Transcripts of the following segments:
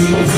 Thank you.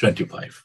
25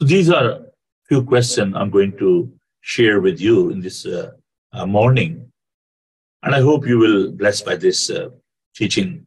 So these are few questions I'm going to share with you in this morning, and I hope you will be blessed by this teaching.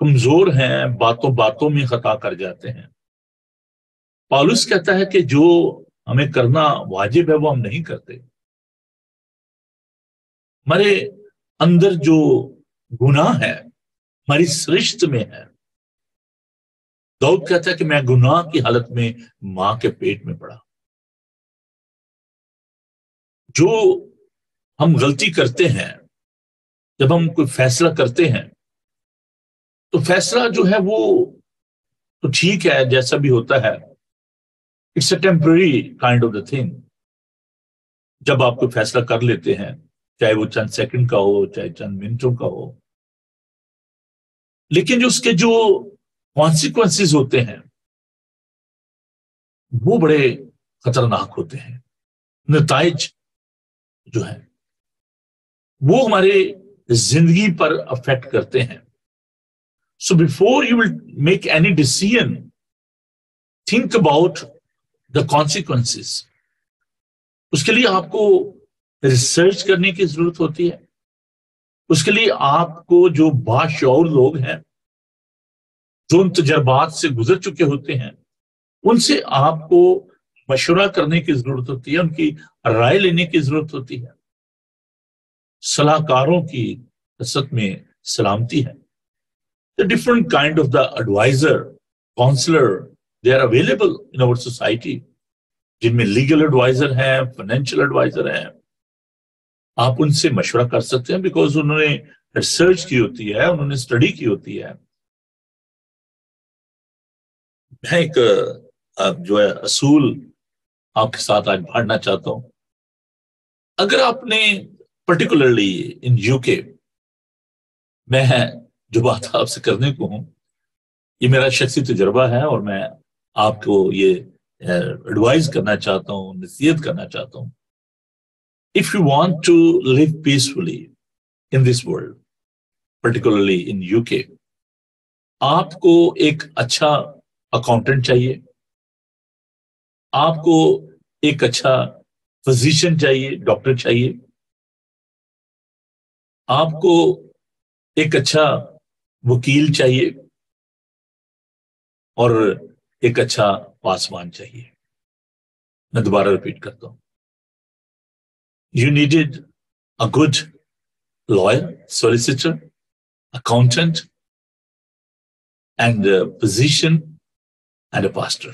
کمزور ہیں، باتوں باتوں میں خطا کر جاتے ہیں. پالوس کہتا ہے کہ جو ہمیں کرنا واجب ہے وہ ہم نہیں کرتے. ہمارے اندر جو گناہ ہے ہماری سرشت میں ہے. داؤد کہتا ہے کہ میں گناہ کی حالت میں ماں کے پیٹ میں پڑا. جو ہم غلطی کرتے ہیں، جب ہم کوئی فیصلہ کرتے ہیں تو فیصلہ جو ہے وہ تو ٹھیک ہے، جیسا بھی ہوتا ہے، it's a temporary kind of the thing. جب آپ کوئی فیصلہ کر لیتے ہیں، چاہے وہ چند سیکنڈ کا ہو چاہے چند منٹوں کا ہو، لیکن جو اس کے جو کانسیکوینسز ہوتے ہیں وہ بڑے خطرناک ہوتے ہیں. نتائج جو ہیں وہ ہمارے زندگی پر افیکٹ کرتے ہیں. So before you will make any decision, think about the consequences. اس کے لیے آپ کو ریسرچ کرنے کی ضرورت ہوتی ہے. اس کے لیے آپ کو جو باشعور لوگ ہیں، جو ان تجربات سے گزر چکے ہوتے ہیں، ان سے آپ کو مشورہ کرنے کی ضرورت ہوتی ہے، ان کی رائے لینے کی ضرورت ہوتی ہے. صلاح کاروں کی کثرت میں سلامتی ہے. The different kind of the advisor, counselor, they are available in our society. جن میں لیگل ایڈوائزر ہیں، فائنینشیل ایڈوائزر ہیں. آپ ان سے مشورہ کر سکتے ہیں بیکاز انہوں نے ریسرچ کی ہوتی ہے، انہوں نے اسٹڈی کی ہوتی ہے. میں ایک جو ہے اصول آپ کے ساتھ آج بانٹنا چاہتا ہوں. اگر آپ نے پرٹیکولرلی ان یو کے، میں جو بات آپ سے کرنے کو ہوں یہ میرا شخصی تجربہ ہے اور میں آپ کو یہ ایڈوائز کرنا چاہتا ہوں، نصیحت کرنا چاہتا ہوں. If you want to live peacefully in this world, particularly in UK, آپ کو ایک اچھا اکاؤنٹنٹ چاہیے، آپ کو ایک اچھا فزیشین چاہیے، ڈاکٹر چاہیے، آپ کو ایک اچھا وکیل چاہیے اور ایک اچھا پاسبان چاہیے. میں دوبارہ ریپیٹ کرتا ہوں. You needed a good lawyer, solicitor, accountant, and a physician and a pastor.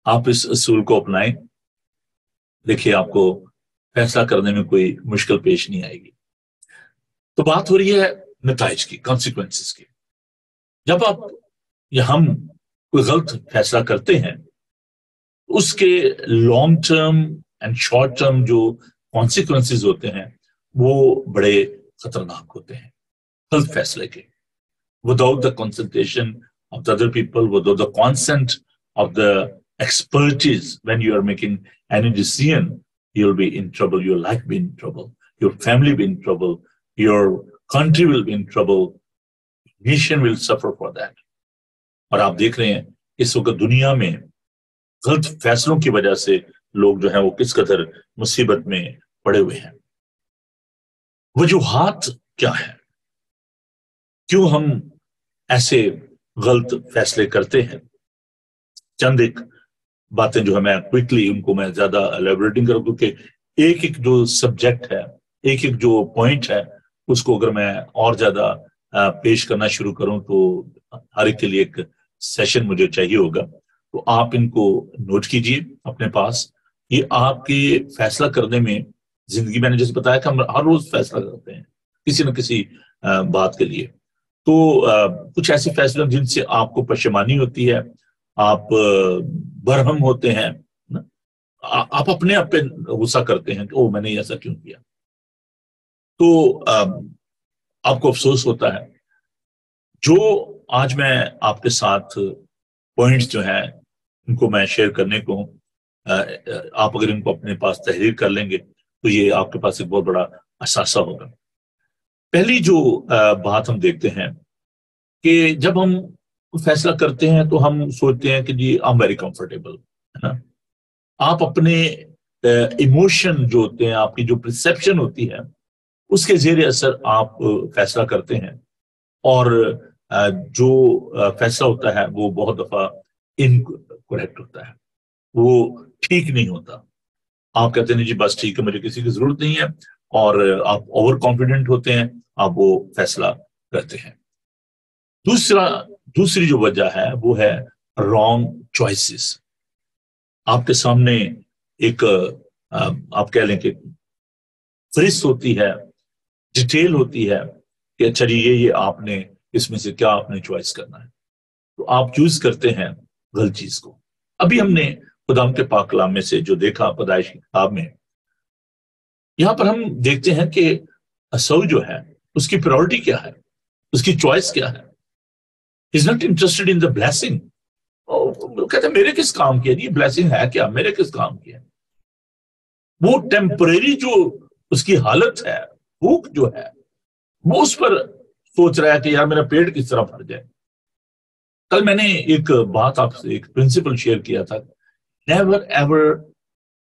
آپ اس اصول کو اپنائیں، دیکھیے آپ کو فیصلہ کرنے میں کوئی مشکل پیش نہیں آئے گی. تو بات ہو رہی ہے نتائج کی، کانسیکوینسز کی. جب آپ یا ہم کوئی غلط فیصلہ کرتے ہیں اس کے long term and short term جو کانسیکوینسز ہوتے ہیں وہ بڑے خطرناک ہوتے ہیں. غلط فیصلے کے without the consultation of the other people, without the consent of the expertise, when you are making any decision, you'll be in trouble, your life will be in trouble, your family will be in trouble, your country will be in trouble, nation will suffer for that. اور آپ دیکھ رہے ہیں اس وقت دنیا میں غلط فیصلوں کی وجہ سے لوگ جو ہیں وہ کس قدر مصیبت میں پڑے ہوئے ہیں. وجوہات کیا ہیں کیوں ہم ایسے غلط فیصلے کرتے ہیں؟ چند ایک باتیں جو ہے میں کوئکلی ان کو میں زیادہ الیبوریٹنگ کروں کیونکہ ایک ایک جو سبجیکٹ ہے، ایک ایک جو پوائنٹ ہے، اس کو اگر میں اور زیادہ پیش کرنا شروع کروں تو ہر ایک کے لیے ایک سیشن مجھے چاہیے ہوگا. تو آپ ان کو نوٹ کیجئے اپنے پاس. یہ آپ کے فیصلہ کرنے میں زندگی میں نے جیسے بتایا کہ ہم ہر روز فیصلہ کرتے ہیں کسی نہ کسی بات کے لیے. تو کچھ ایسے فیصلے جن سے آپ کو پشیمانی ہوتی ہے، آپ برہم ہوتے ہیں، آپ اپنے آپ پہ غصہ کرتے ہیں کہ او میں نے ایسا کیوں کیا. تو آپ کو افسوس ہوتا ہے. جو آج میں آپ کے ساتھ پوائنٹس جو ہیں ان کو میں شیئر کرنے کو ہوں، آپ اگر ان کو اپنے پاس تحریر کر لیں گے تو یہ آپ کے پاس ایک بہت بڑا اثاثہ ہوگا. پہلی جو بات ہم دیکھتے ہیں کہ جب ہم فیصلہ کرتے ہیں تو ہم سوچتے ہیں کہ جی آئی ایم ویری کمفرٹیبل، ہے نا. آپ اپنے ایموشن جو ہوتے ہیں، آپ کی جو پرسیپشن ہوتی ہے اس کے زیر اثر آپ فیصلہ کرتے ہیں اور جو فیصلہ ہوتا ہے وہ بہت دفعہ انکریکٹ ہوتا ہے، وہ ٹھیک نہیں ہوتا. آپ کہتے ہیں جی بس ٹھیک ہے مجھے کسی کی ضرورت نہیں ہے، اور آپ اوور کانفیڈنٹ ہوتے ہیں، آپ وہ فیصلہ کرتے ہیں. دوسری جو وجہ ہے وہ ہے رانگ چوائسز. آپ کے سامنے ایک آپ کہہ لیں کہ فہرست ہوتی ہے، ڈیٹیل ہوتی ہے کہ اچھا جی یہ آپ نے اس میں سے کیا آپ نے چوائس کرنا ہے، تو آپ چوز کرتے ہیں غلط چیز کو. ابھی ہم نے خدا کے پاک کلام میں سے جو دیکھا پیدائش کی کتاب میں، یہاں پر ہم دیکھتے ہیں کہ عیسو جو ہے اس کی پرائورٹی کیا ہے، اس کی چوائس کیا ہے. He's not interested in the blessing. وہ کہتے ہیں میرے کس کام کی ہے، یہ بلیسنگ ہے کیا، میرے کس کام کی ہے. وہ ٹیمپریری جو اس کی حالت ہے، بھوک جو ہے، وہ اس پر سوچ رہا ہے کہ یار میرا پیٹ کس طرح بھر جائے. کل میں نے ایک بات آپ سے، ایک پرنسپل شیئر کیا تھا، never ever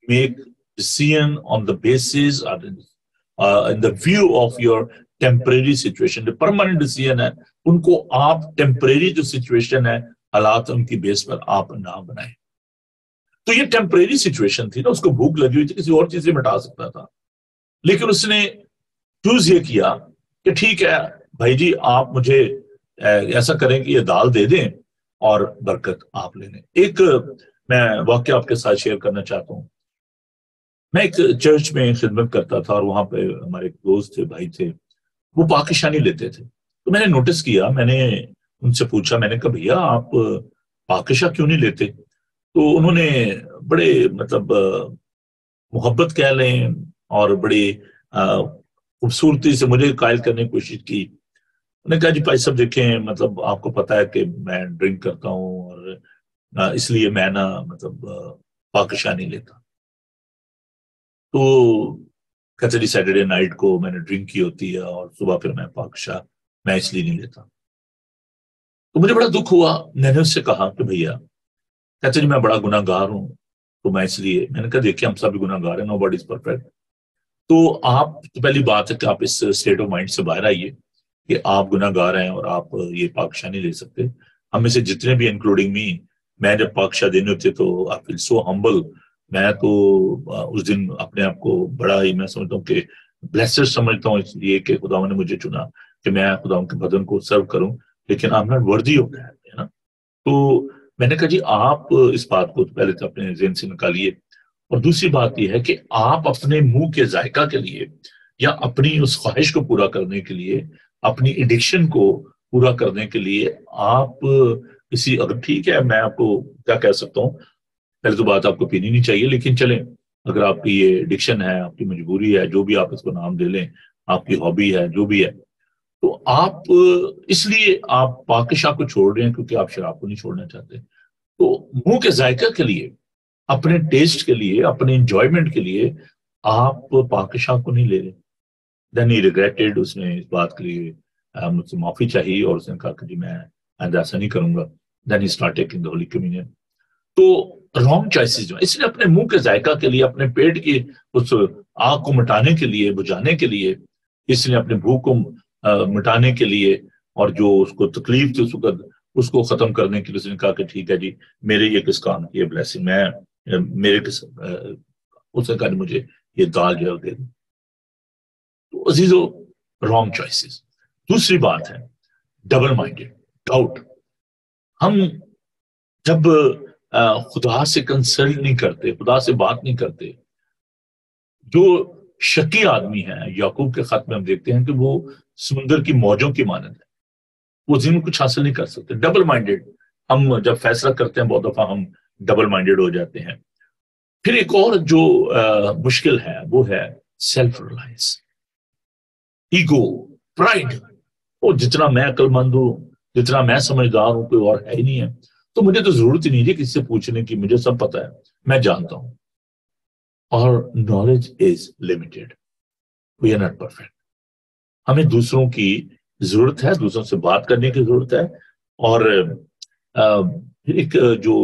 make decision on the basis or in the view of your temporary situation. جو permanent decision ہے ان کو آپ temporary جو situation ہے حالات ان کی بیس پر آپ نہ بنائیں. تو یہ ٹیمپریری سچویشن تھی نا، اس کو بھوک لگی ہوئی تھی، کسی اور چیز سے مٹا سکتا تھا، لیکن اس نے چوز یہ کیا کہ ٹھیک ہے بھائی جی آپ مجھے ایسا کریں کہ یہ دال دے دیں اور برکت آپ لے لیں. ایک میں واقعہ آپ کے ساتھ شیئر کرنا چاہتا ہوں. میں ایک چرچ میں خدمت کرتا تھا اور وہاں پہ ہمارے دوست تھے، بھائی تھے، وہ پاکشانی لیتے تھے. تو میں نے نوٹس کیا، میں نے ان سے پوچھا، میں نے کہا بھیا آپ پاکشا کیوں نہیں لیتے؟ تو انہوں نے بڑے مطلب محبت کہہ لیں اور بڑی خوبصورتی سے مجھے قائل کرنے کی کوشش کی. انہوں نے کہا جی بھائی صاحب دیکھیں، مطلب آپ کو پتا ہے کہ میں ڈرنک کرتا ہوں اور اس لیے میں نا مطلب پاکشا نہیں لیتا. تو کہتے جی سیٹرڈے نائٹ کو میں نے ڈرنک کی ہوتی ہے اور صبح پھر میں پاکشا میں اس لیے نہیں لیتا. تو مجھے بڑا دکھ ہوا. میں نے اس سے کہا کہ بھیا، کہتے جی میں بڑا گناہ گار ہوں تو میں اس لیے. میں نے کہا دیکھیں ہم سب بھی گناہ گار ہیں، نو باڈی از پرفیکٹ. تو آپ تو پہلی بات ہے کہ آپ اس اسٹیٹ آف مائنڈ سے باہر آئیے کہ آپ گناہ گار ہیں اور آپ یہ پاکشا نہیں لے سکتے. ہم میں سے جتنے بھی انکلوڈنگ می، میں جب پاکشا دینے ہوتے تو آئی فیل سو ہمبل. میں تو اس دن اپنے آپ کو بڑا ہی میں سمجھتا ہوں کہ بلیسڈ سمجھتا ہوں، اس لیے کہ خدا نے مجھے چنا کہ میں خدا کے بدن کو سرو کروں، لیکن I am not worthy of that, ہے نا. تو میں نے کہا جی آپ اس بات کو پہلے تو اپنے ذہن سے نکالیے. اور دوسری بات یہ ہے کہ آپ اپنے منہ کے ذائقہ کے لیے یا اپنی اس خواہش کو پورا کرنے کے لیے، اپنی ایڈکشن کو پورا کرنے کے لیے آپ کسی، اگر ٹھیک ہے میں آپ کو کیا کہہ سکتا ہوں، پہلے تو بات آپ کو پینی نہیں چاہیے، لیکن چلیں اگر آپ کی یہ ایڈکشن ہے، آپ کی مجبوری ہے، جو بھی آپ اس کو نام دے لیں، آپ کی ہابی ہے، جو بھی ہے، تو آپ اس لیے آپ پاکشا کو چھوڑ رہے ہیں کیونکہ آپ شراب کو نہیں چھوڑنا چاہتے. تو منہ کے ذائقہ کے لیے، اپنے ٹیسٹ کے لیے، اپنے انجوائمنٹ کے لیے آپ پاکشا کو نہیں لے رہے. دین ہی ریگریٹڈ. اس نے اس بات کے لیے مجھ سے معافی چاہیے اور اس نے کہا کہ جی میں آئندہ ایسا نہیں کروں گا. Then he start taking the holy communion. تو رانگ چوائسز جو اس نے اپنے منہ کے ذائقہ کے لیے، اپنے پیٹ کی اس آگ کو مٹانے کے لیے، بجھانے کے لیے، اس نے اپنے بھوک کو مٹانے کے لیے اور جو اس کو تکلیف تھی اس کو ختم کرنے کے لیے اس نے کہا کہ ٹھیک ہے جی میرے یہ کس کام کی ہے بلیسنگ، میں میرے کس اس نے کہا مجھے یہ دال جو دے دوں. تو عزیزو رانگ چوائسز. دوسری بات ہے ڈبل مائنڈیڈ، ڈاؤٹ. ہم جب خدا سے کنسلٹ نہیں کرتے، خدا سے بات نہیں کرتے، جو شکی آدمی ہے، یعقوب کے خط میں ہم دیکھتے ہیں کہ وہ سمندر کی موجوں کی مانند ہے، وہ زمین کچھ حاصل نہیں کر سکتے. Double minded. ہم جب فیصلہ کرتے ہیں بہت دفعہ ہم ڈبل مائنڈیڈ ہو جاتے ہیں. پھر ایک اور جو مشکل ہے وہ ہے سیلف ریلائنس، ایگو، پرائڈ. وہ جتنا میں عقل مند ہوں، جتنا میں سمجھدار ہوں، کوئی اور ہے ہی نہیں ہے، تو مجھے تو ضرورت ہی نہیں ہے کسی سے پوچھنے کی، مجھے سب پتا ہے، میں جانتا ہوں. اور knowledge is limited. We are not perfect. ہمیں دوسروں کی ضرورت ہے، دوسروں سے بات کرنے کی ضرورت ہے. اور ایک جو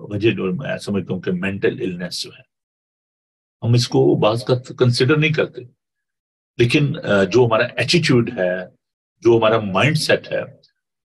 وجہ جو میں سمجھتا ہوں کہ مینٹل النس جو ہے، ہم اس کو بعض کا کنسیڈر نہیں کرتے، لیکن جو ہمارا ایٹیٹیوڈ ہے، جو ہمارا مائنڈ سیٹ ہے،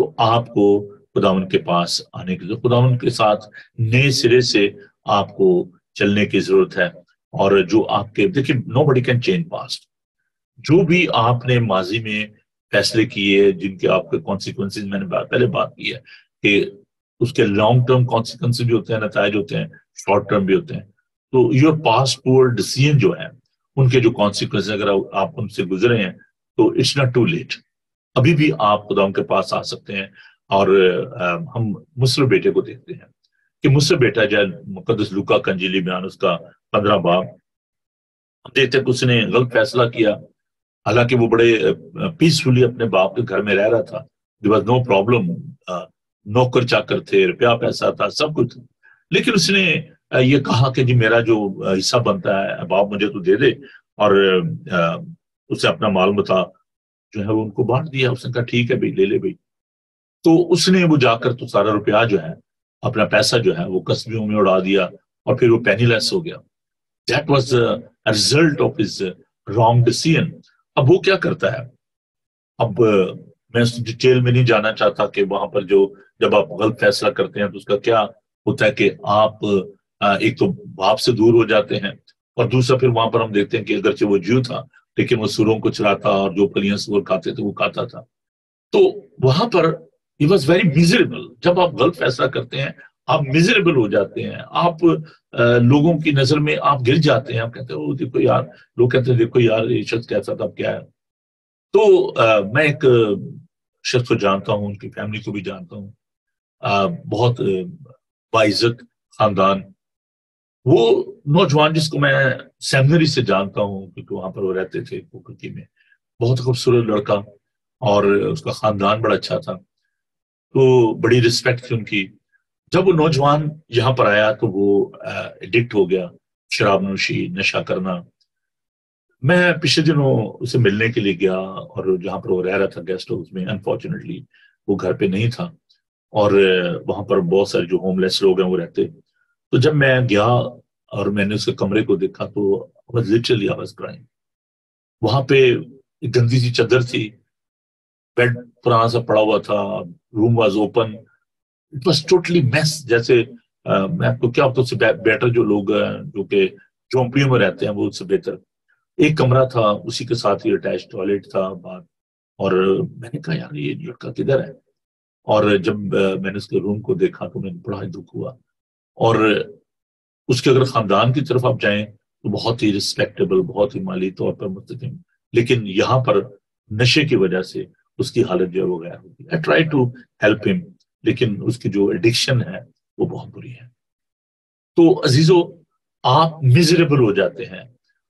تو آپ کو خداوند کے پاس آنے کی ضرورت، خداوند کے ساتھ نئے سرے سے آپ کو چلنے کی ضرورت ہے. اور جو آپ کے دیکھیے نو بڈی کین چینج پاسٹ. جو بھی آپ نے ماضی میں فیصلے کیے جن کے آپ کے کانسیکوینسز، میں نے پہلے بات کی ہے کہ اس کے لانگ ٹرم کانسیکوینسز بھی ہوتے ہیں، نتائج ہوتے ہیں، شارٹ ٹرم بھی ہوتے ہیں. تو یور پاسٹ پور ڈیسیژن جو ہے ان کے جو کانسیکوینسز اگر آپ ان سے گزرے ہیں تو اٹس ناٹ ٹو لیٹ. ابھی بھی آپ خدا کے پاس آ سکتے ہیں. اور ہم مصر بیٹے کو دیکھتے ہیں کہ مصر بیٹا جو مقدس لوکا کا انجیلی بیان اس کا 15 باب، ہم دیکھتے ہیں کہ اس نے غلط فیصلہ کیا. حالانکہ وہ بڑے پیسفلی اپنے باپ کے گھر میں رہ رہا تھا. there was no problem. نوکر چاکر تھے، روپیہ پیسہ تھا، سب کچھ تھا. لیکن اس نے یہ کہا کہ جی میرا جو حصہ بنتا ہے باپ مجھے تو دے دے. اور اسے اپنا مال متا جو ہے وہ ان کو بانٹ دیا. اس نے کہا ٹھیک ہے بھائی، لے لے بھائی. تو اس نے وہ جا کر تو سارا روپیہ جو ہے، اپنا پیسہ جو ہے وہ کسبیوں میں اڑا دیا اور پھر وہ پینی لیس ہو گیا. That was a result of his wrong decision. اب وہ کیا کرتا ہے؟ اب میں اس ڈیٹیل میں نہیں جانا چاہتا کہ وہاں پر جو جب آپ غلط فیصلہ کرتے ہیں تو اس کا کیا ہوتا ہے کہ آپ ایک تو باپ سے دور ہو جاتے ہیں، اور دوسرا پھر وہاں پر ہم دیکھتے ہیں کہ اگرچہ وہ جیو تھا لیکن وہ سوروں کو چراتا اور جو پلیاں سور کھاتے تھے وہ کھاتا تھا. تو وہاں پر he was very miserable. جب آپ غلط فیصلہ کرتے ہیں آپ میزریبل ہو جاتے ہیں. آپ لوگوں کی نظر میں آپ گر جاتے ہیں. آپ کہتے ہیں دیکھو یار، لوگ کہتے ہیں دیکھو یار یہ شخص کیسا تھا، کیا ہے. تو میں ایک شخص کو جانتا ہوں، ان کی فیملی کو بھی جانتا ہوں، بہت باعزت خاندان. وہ نوجوان جس کو میں سیمنری سے جانتا ہوں کیونکہ وہاں پر وہ رہتے تھے کوکرکی میں، بہت خوبصورت لڑکا اور اس کا خاندان بڑا اچھا تھا، تو بڑی رسپیکٹ تھی ان کی. جب وہ نوجوان یہاں پر آیا تو وہ ایڈکٹ ہو گیا، شراب نوشی، نشہ کرنا. میں پچھلے دنوں اسے ملنے کے لیے گیا اور جہاں پر وہ رہ رہا تھا گیسٹ ہاؤس میں، انفارچونیٹلی وہ گھر پہ نہیں تھا. اور وہاں پر بہت سارے جو ہوم لیس لوگ ہیں وہ رہتے. تو جب میں گیا اور میں نے اس کے کمرے کو دیکھا تو لٹرلی آئی واز کرائنگ. وہاں پہ ایک گندی سی چادر تھی، بیڈ پرانا سا پڑا ہوا تھا، room was open, it was totally mess. جیسے میں آپ کو کیا ہوتا ہے، اس سے بیٹر جو لوگ جو کہ جھونپڑیوں میں رہتے ہیں وہ اس سے بہتر. ایک کمرہ تھا، اسی کے ساتھ ہی اٹیچ ٹوائلٹ تھا باہر. اور میں نے کہا یار یہ لڑکا کدھر ہے. اور جب میں نے اس کے روم کو دیکھا تو میں بڑا دکھ ہوا. اور اس کے اگر خاندان کی طرف آپ جائیں تو بہت ہی رسپیکٹیبل، بہت ہی مالی طور پر مستقیم، لیکن یہاں پر نشے کی وجہ سے اس کی حالت جو ہے وہ غیر ہوتی ہے. آئی ٹرائی ٹو ہیلپ ہم، لیکن اس کی جو ایڈکشن ہے وہ بہت بری ہے. تو عزیزو، آپ میزریبل ہو جاتے ہیں.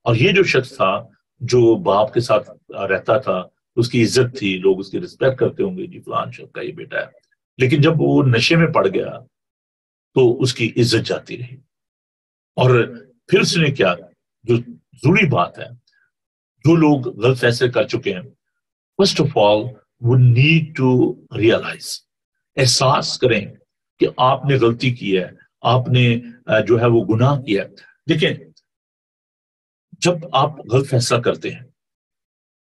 اور یہ جو شخص تھا جو باپ کے ساتھ رہتا تھا، اس کی عزت تھی، لوگ اس کی رسپیکٹ کرتے ہوں گے، جی فلان شخص کا یہ بیٹا ہے. لیکن جب وہ نشے میں پڑ گیا تو اس کی عزت جاتی رہی. اور پھر اس نے کیا، جو ضروری بات ہے، جو لوگ غلط فیصلے کر چکے ہیں، first of all we need to realise, احساس کریں کہ آپ نے غلطی کی ہے، آپ نے جو ہے وہ گناہ کیا ہے. دیکھیں، جب آپ غلط فیصلہ کرتے ہیں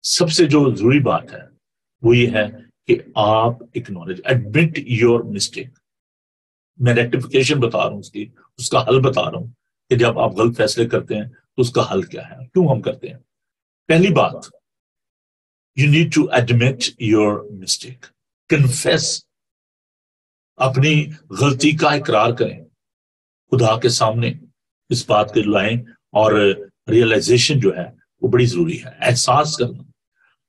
سب سے جو ضروری بات ہے وہ یہ ہے کہ آپ اکنالج، ایڈمٹ یور مسٹیک. میں ریکٹیفیکیشن بتا رہا ہوں، اس کا حل بتا رہا ہوں کہ جب آپ غلط فیصلے کرتے ہیں تو اس کا حل کیا ہے، کیوں ہم کرتے ہیں. پہلی بات، you need to admit your mistake, confess, اپنی غلطی کا اقرار کریں خدا کے سامنے، اس بات کے لائیں. اور ریئلائزیشن جو ہے وہ بڑی ضروری ہے، احساس کرنا.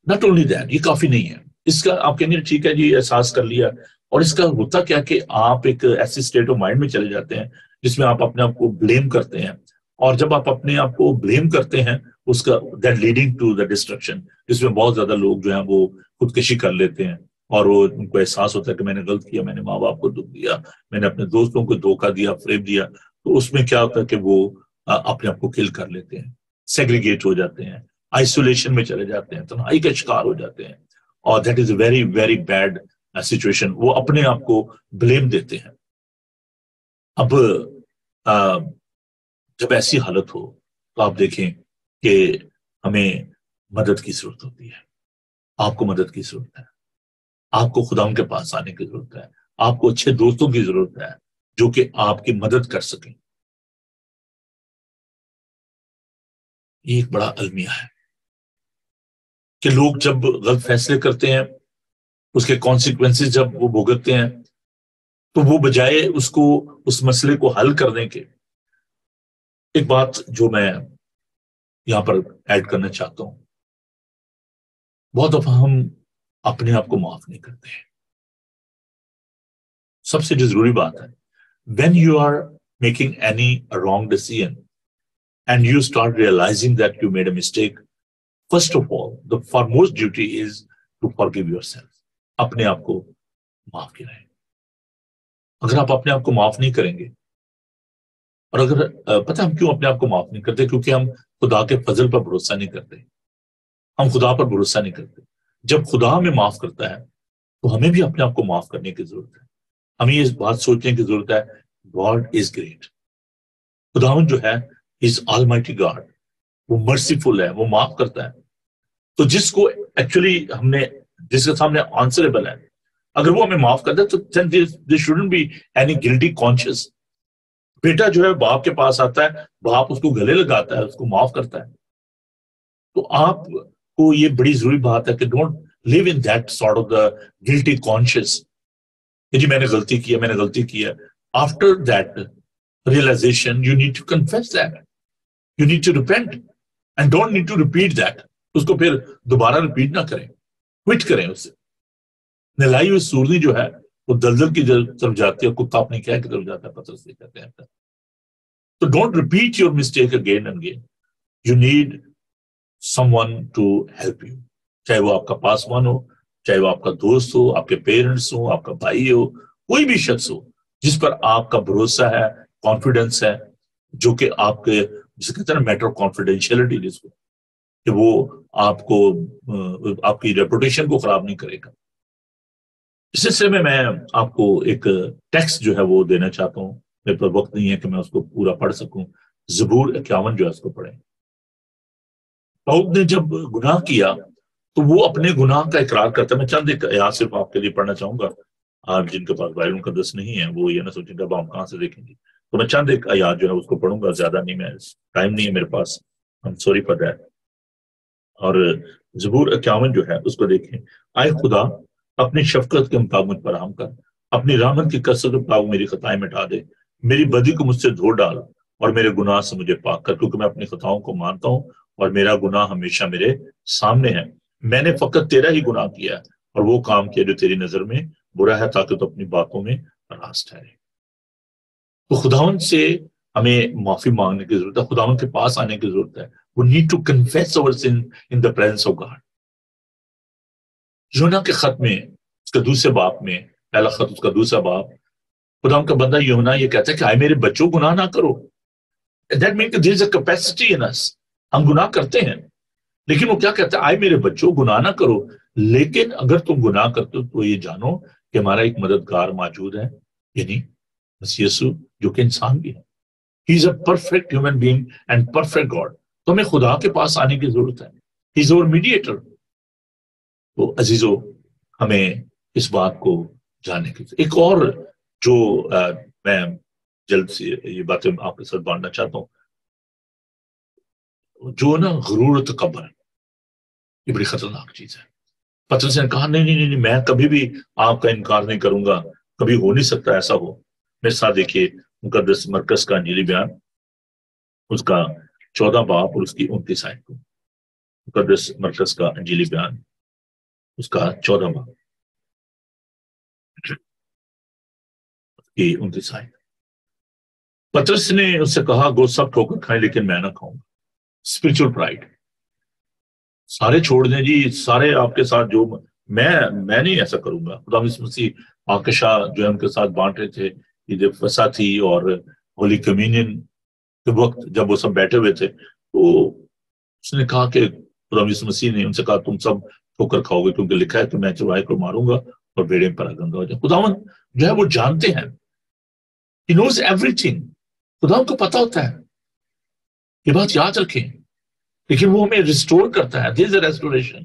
ناٹ اونلی دیٹ، یہ کافی نہیں ہے. اس کا آپ کہیں گے ٹھیک ہے جی احساس کر لیا، اور اس کا ہوتا کیا کہ آپ ایک ایسی اسٹیٹ آف مائنڈ میں چلے جاتے ہیں جس میں آپ اپنے آپ کو بلیم کرتے ہیں. اور جب آپ اپنے آپ کو بلیم کرتے ہیں اس کا that leading to the destruction, جس میں بہت زیادہ لوگ جو ہیں وہ خودکشی کر لیتے ہیں. اور وہ ان کو احساس ہوتا ہے کہ میں نے غلط کیا، میں نے ماں باپ کو دکھ دیا، میں نے اپنے دوستوں کو دھوکہ دیا، فریب دیا. تو اس میں کیا ہوتا ہے کہ وہ اپنے آپ کو کل کر لیتے ہیں، سیگریگیٹ ہو جاتے ہیں، آئسولیشن میں چلے جاتے ہیں، تنہائی کا شکار ہو جاتے ہیں. اور that is a very very bad situation. وہ اپنے آپ کو بلیم دیتے ہیں. اب جب ایسی حالت ہو تو آپ دیکھیں کہ ہمیں مدد کی ضرورت ہوتی ہے. آپ کو مدد کی ضرورت ہے. آپ کو خدا کے پاس آنے کی ضرورت ہے. آپ کو اچھے دوستوں کی ضرورت ہے جو کہ آپ کی مدد کر سکیں. یہ ایک بڑا المیہ ہے کہ لوگ جب غلط فیصلے کرتے ہیں، اس کے کانسیکوینسز جب وہ بھگتتے ہیں، تو وہ بجائے اس مسئلے کو حل کرنے کے، ایک بات جو میں یہاں پر ایڈ کرنا چاہتا ہوں، بہت دفعہ ہم اپنے آپ کو معاف نہیں کرتے ہیں. سب سے جو ضروری بات ہے، when you are making any wrong decision and you start realizing that you made a mistake, first of all, the foremost duty is to forgive yourself. اپنے آپ کو معاف کریں. اگر آپ اپنے آپ کو معاف نہیں کریں گے، اور اگر پتہ ہم کیوں اپنے آپ کو معاف نہیں کرتے؟ کیونکہ ہم خدا کے فضل پر بھروسہ نہیں کرتے. ہم خدا پر بھروسہ نہیں کرتے. جب خدا ہمیں معاف کرتا ہے تو ہمیں بھی اپنے آپ کو معاف کرنے کی ضرورت ہے. ہمیں یہ بات سوچنے کی ضرورت ہے، گاڈ از گریٹ. خداوند جو ہے از آلمائٹی گاڈ، وہ مرسیفل ہے، وہ معاف کرتا ہے. تو جس کو ایکچولی جس کے سامنے آنسریبل ہے، اگر وہ ہمیں معاف کرتا ہے تو there shouldn't be any guilty conscious. بیٹا جو ہے باپ کے پاس آتا ہے، باپ اس کو گلے لگاتا ہے، اس کو معاف کرتا ہے. تو آپ کو یہ بڑی ضروری بات ہے کہ don't leave in that sort of the guilty conscious کہ جی میں نے غلطی کیا. After that realisation you need to confess that, you need to repent and don't need to repeat that. اس کو پھر دوبارہ ریپیٹ نہ کریں، کوئٹ کریں اس سے. نلائی ہوئی سورنی جو ہے وہ دلدل کی طرف جاتی ہے، کتا اپنی کیا کی طرف جاتا ہے، پتھر سے کہتے ہیں. تو don't repeat your mistake again and again. You need someone to help you، چاہے وہ آپ کا پاسوان ہو، چاہے وہ آپ کا دوست ہو، آپ کے پیرنٹس ہو، آپ کا بھائی ہو، کوئی بھی شخص ہو جس پر آپ کا بھروسہ ہے، کانفیڈنس ہے، جو کہ آپ کے جسے کہتے ہیں میٹر آف کانفیڈینشیلٹی، جس کو کہ وہ آپ کی ریپوٹیشن کو خراب نہیں کرے گا. اس سلسلے میں آپ کو ایک ٹیکسٹ جو ہے وہ دینا چاہتا ہوں. میرے پر وقت نہیں ہے کہ میں اس کو پورا پڑھ سکوں. زبور 51 جو ہے اس کو پڑھیں. داؤد نے جب گناہ کیا تو وہ اپنے گناہ کا اقرار کرتا ہے. میں چند ایک آیات صرف آپ کے لیے پڑھنا چاہوں گا. آپ جن کے پاس بائبل مقدس نہیں ہے وہ یہ نہ سوچیں کہ اب ہم کہاں سے دیکھیں گے. تو میں چند ایک آیات جو ہے اس کو پڑھوں گا، زیادہ نہیں، میں ٹائم نہیں ہے میرے پاس، I'm sorry for that. اور زبور 51 جو ہے اس کو دیکھیں. آئے خدا اپنی شفقت کے مطابق مجھ پر رحم کر، اپنی رحمت کی کثرت کے مطابق میری خطائیں مٹا دے. میری بدی کو مجھ سے دھو ڈال اور میرے گناہ سے مجھے پاک کر، کیونکہ میں اپنی خطاؤں کو مانتا ہوں اور میرا گناہ ہمیشہ میرے سامنے ہے. میں نے فقط تیرا ہی گناہ کیا اور وہ کام کیا جو تیری نظر میں برا ہے، تاکہ تو اپنی باتوں میں راست ٹھہرے. تو خداوند سے ہمیں معافی مانگنے کی ضرورت ہے، خداوند کے پاس آنے کی ضرورت ہے. We need to confess our sin in the presence of God. یونا کے خط میں اس کے دوسرے باب میں، پہلا خط اس کا دوسرا باب، خداوند کا بندہ یونا یہ کہتا ہے کہ آئے میرے بچوں گناہ نہ کرو. That means there is a capacity in us. ہم گناہ کرتے ہیں، لیکن وہ کیا کہتا ہے؟ آئے میرے بچوں گناہ نہ کرو، لیکن اگر تم گناہ کرتے ہو تو یہ جانو کہ ہمارا ایک مددگار موجود ہے، یعنی مسیح یسوع، جو کہ انسان بھی ہے. He is a perfect human being and perfect God. تو ہمیں خدا کے پاس آنے کی ضرورت ہے. He is our mediator. تو عزیزو، ہمیں اس بات کو جاننے کی. ایک اور جو میں جلد سے یہ باتیں آپ کے ساتھ بانٹنا چاہتا ہوں، جو نا غرور و تکبر، یہ بڑی خطرناک چیز ہے. پترس نے کہا نہیں، میں کبھی بھی آپ کا انکار نہیں کروں گا، کبھی ہو نہیں سکتا ایسا ہو. میرے ساتھ دیکھیے مقدس مرکز کا انجیلی بیان، اس کا 14 باب اور اس کی 29 آیت کو. مقدس مرکز کا انجیلی بیان، اس کا 14 باب کی 29 آیت. پترس نے اس سے کہا گو سب ٹھوکر کھائیں لیکن میں نہ کھاؤں گا. اسپرچل پرائڈ، سارے چھوڑ دیں جی، سارے آپ کے ساتھ جو میں نہیں ایسا کروں گا. خدا مسیح آکشا جو ہے ان کے ساتھ بانٹ رہے تھے، عید فصح تھی اور ہولی کمیونین کے وقت جب وہ سب بیٹھے ہوئے تھے، تو اس نے کہا کہ خدا مسیح نے ان سے کہا تم سب ٹھوکر کھاؤ گے، کیونکہ لکھا ہے کہ میں چرواہے کو ماروں گا اور بھیڑیں پراگندہ ہو جائیں. خداوند جو ہے وہ جانتے ہیں، He knows everything. خدا کو پتا ہوتا ہے، یہ بات یاد رکھیں. لیکن وہ ہمیں ریسٹور کرتا ہے. There is a restoration.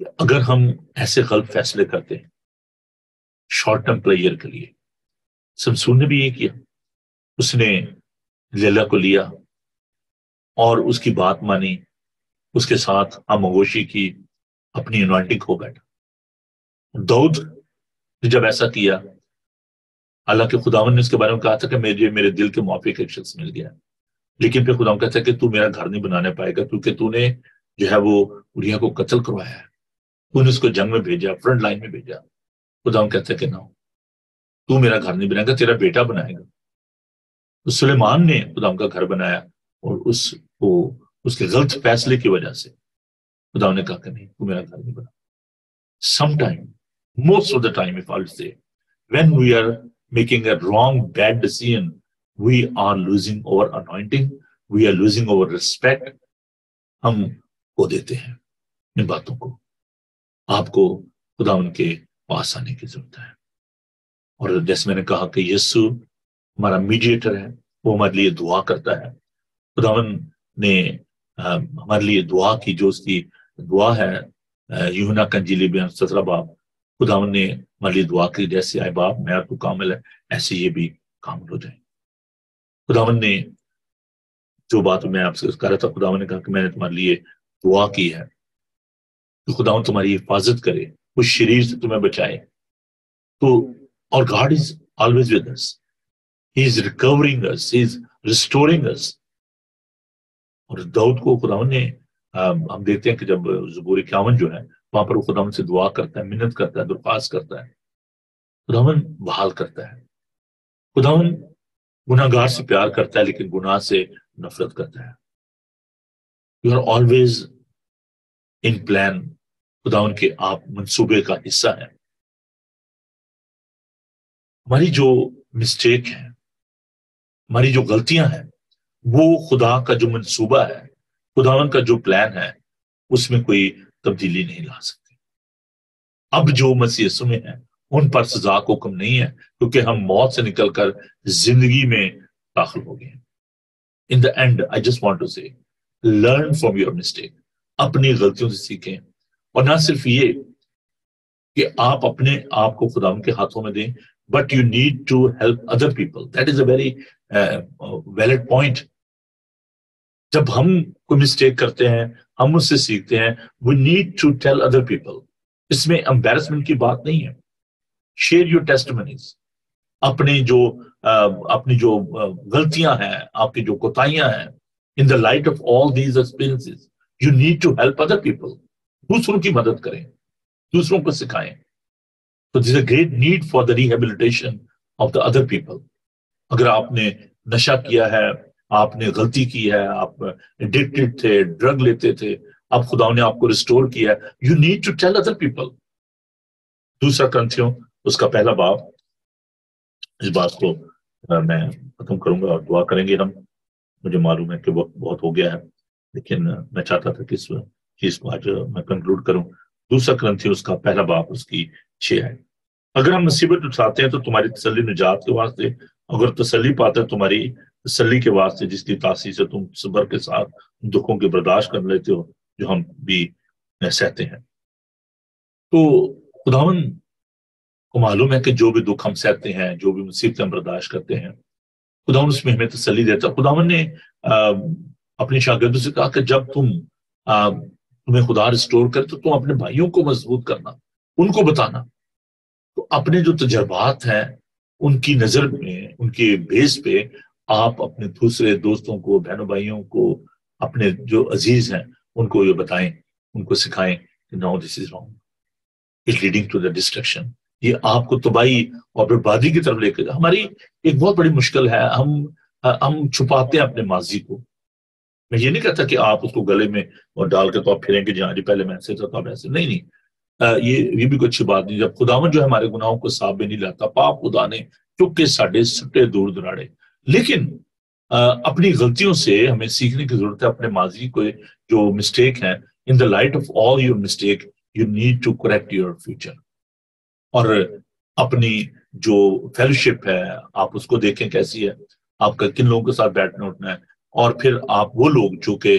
کہ اگر ہم ایسے غلط فیصلے کرتے ہیں شارٹ ٹرم پلیئر کے لیے، سمسون نے بھی یہ کیا، اس نے لیلا کو لیا اور اس کی بات مانی، اس کے ساتھ آموگوشی کی، اپنی انوائنٹنگ کھو بیٹھا۔ داؤد نے جب ایسا کیا، حالانکہ خداوند نے اس کے بارے میں کہا تھا کہ میرے دل کے موافق ایک شخص مل گیا، لیکن پھر خداوند کہتا ہے کہ تو میرا گھر نہیں بنانے پائے گا، کیونکہ تو نے جو ہے وہ اوریا کو قتل کروایا ہے، تو نے اس کو جنگ میں بھیجا، فرنٹ لائن میں بھیجا۔ خداوند کہتا ہے کہ نہ، تو میرا گھر نہیں بنائے گا، تیرا بیٹا بنائے گا۔ تو سلیمان نے خداوند کا گھر بنایا، اور اس کے غلط فیصلے کی وجہ سے خداوند نے کہا کہ نہیں، تو میرا گھر نہیں بنا۔ Sometime, most of the time, if I'll say, when we are making a wrong, bad decision, we are losing our anointing, we are losing our respect. ہم کو دیتے ہیں ان باتوں کو۔ آپ کو خداوند کے پاس آنے کی ضرورت ہے، اور جیسے میں نے کہا کہ یسوع ہمارا میڈیٹر ہے، وہ ہمارے لیے دعا کرتا ہے۔ خداوند نے ہمارے لیے دعا کی، جو اس کی دعا ہے یوحنا کا انجیل 17 باب، خداوند نے ہمارے لیے دعا کی، جیسے اے باپ میرا تو کامل ہے، ایسے یہ بھی کامل ہو جائے۔ خداوند نے جو بات میں آپ سے کہہ رہا تھا، خداوند نے کہا کہ میں نے تمہارے لیے دعا کی ہے کہ خداوند تمہاری حفاظت کرے، اس شریر سے تمہیں بچائے۔ تو اور God is always with us, he is recovering us, he is restoring us. اور داؤد کو خداوند نے ہم دیکھتے ہیں کہ جب زبور 51 جو ہے وہاں پر وہ خداوند سے دعا کرتا ہے، منت کرتا ہے، درخواست کرتا ہے، خداوند بحال کرتا ہے۔ خداوند گناہ گار سے پیار کرتا ہے، لیکن گناہ سے نفرت کرتا ہے۔ You are always in plan, خداوند کے آپ منصوبے کا حصہ ہیں۔ ہماری جو مسٹیک ہے، ہماری جو غلطیاں ہیں، وہ خدا کا جو منصوبہ ہے، خداوند کا جو پلان ہے، اس میں کوئی تبدیلی نہیں لا سکتے۔ اب جو مسیح یسوع میں ہیں ان پر سزا کو حکم نہیں ہے، کیونکہ ہم موت سے نکل کر زندگی میں داخل ہو گئے ہیں۔ In the end, I just want to say, learn from your mistake. اپنی غلطیوں سے سیکھیں، اور نہ صرف یہ کہ آپ اپنے آپ کو خداوند کے ہاتھوں میں دیں، but you need to help other people. That is a very valid point. جب ہم کوئی مسٹیک کرتے ہیں، ہم اس سے سیکھتے ہیں، we need to tell other people. اس میں embarrassment کی بات نہیں ہے۔ Share your testimonies. اپنی جو غلطیاں ہیں، آپ کی جو کوتاہیاں ہیں، in the light of all these experiences, you need to help other people. دوسروں کی مدد کریں، دوسروں کو سکھائیں۔ So there is a great need for the rehabilitation of the other people. اگر آپ نے نشہ کیا ہے، آپ نے غلطی کی ہے، آپ ایڈکٹڈ تھے، ڈرگ لیتے تھے، اب خدا نے آپ کو ریسٹور کیا ہے، you need to tell other people. دوسرا کرنتھیوں اس کا پہلا باب، اس بات کو میں ختم کروں گا اور دعا کریں گے ہم۔ مجھے معلوم ہے کہ وقت بہت ہو گیا ہے، لیکن میں چاہتا تھا کہ اس چیز کو آج میں کنکلوڈ کروں۔ دوسرا کرنتھیوں اس کا پہلا باب، اس کی 6 ہے۔ اگر ہم مصیبت اٹھاتے ہیں تو تمہاری تسلی نجات کے واسطے، اگر تسلی پاتے ہیں تمہاری تسلی کے واسطے، جس کی تاثیر سے تم صبر کے ساتھ دکھوں کے برداشت کر لیتے ہو جو ہم بھی سہتے ہیں۔ تو خداوند کو معلوم ہے کہ جو بھی دکھ ہم سہتے ہیں، جو بھی مصیبتیں ہم برداشت کرتے ہیں، خداوند اس میں ہمیں تسلی دیتا ہے۔ خداوند نے اپنے شاگردوں سے کہا کہ جب تمہیں خدا ریسٹور کرے تو تم اپنے بھائیوں کو مضبوط کرنا، ان کو بتانا۔ تو اپنے جو تجربات ہیں ان کی نظر میں، ان کے بیس پہ آپ اپنے دوسرے دوستوں کو، بہنوں بھائیوں کو، اپنے جو عزیز ہیں ان کو یہ بتائیں، ان کو سکھائیں کہ no this is wrong, it's leading to the destruction. یہ آپ کو تباہی اور بربادی کی طرف لے کے ہماری ایک بہت بڑی مشکل ہے، ہم چھپاتے ہیں اپنے ماضی کو۔ میں یہ نہیں کہتا کہ آپ اس کو گلے میں اور ڈال کے تو آپ پھریں گے جی ہاں جی پہلے میں ایسے تھا تو اب ایسے نہیں۔ یہ بھی کوئی اچھی بات نہیں۔ جب خداوند جو ہمارے گناہوں کو صاف بھی نہیں لاتا، پاپ خدا نے چپ کے ساڈے سٹے دور دراڑے، لیکن اپنی غلطیوں سے ہمیں سیکھنے کی ضرورت ہے۔ اپنے ماضی کو جو مسٹیک ہیں، in the light of all your mistake you need to correct your future. اور اپنی جو فیلوشپ ہے آپ اس کو دیکھیں کیسی ہے، آپ کا کن لوگوں کے ساتھ بیٹھنا اٹھنا ہے، اور پھر آپ وہ لوگ جو کہ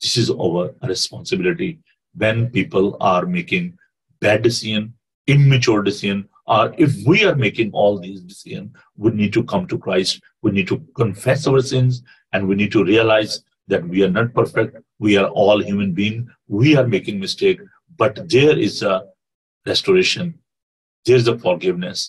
this is our responsibility when people are making bad decision, immature decision, or if we are making all these decisions, we need to come to Christ. We need to confess our sins, and we need to realize that we are not perfect. We are all human beings. We are making mistake, but there is a restoration. There is a forgiveness.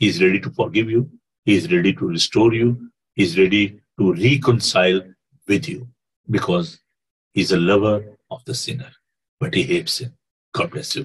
He is ready to forgive you. He is ready to restore you. He is ready to reconcile with you because he is a lover of the sinner, but he hates sin. God bless you.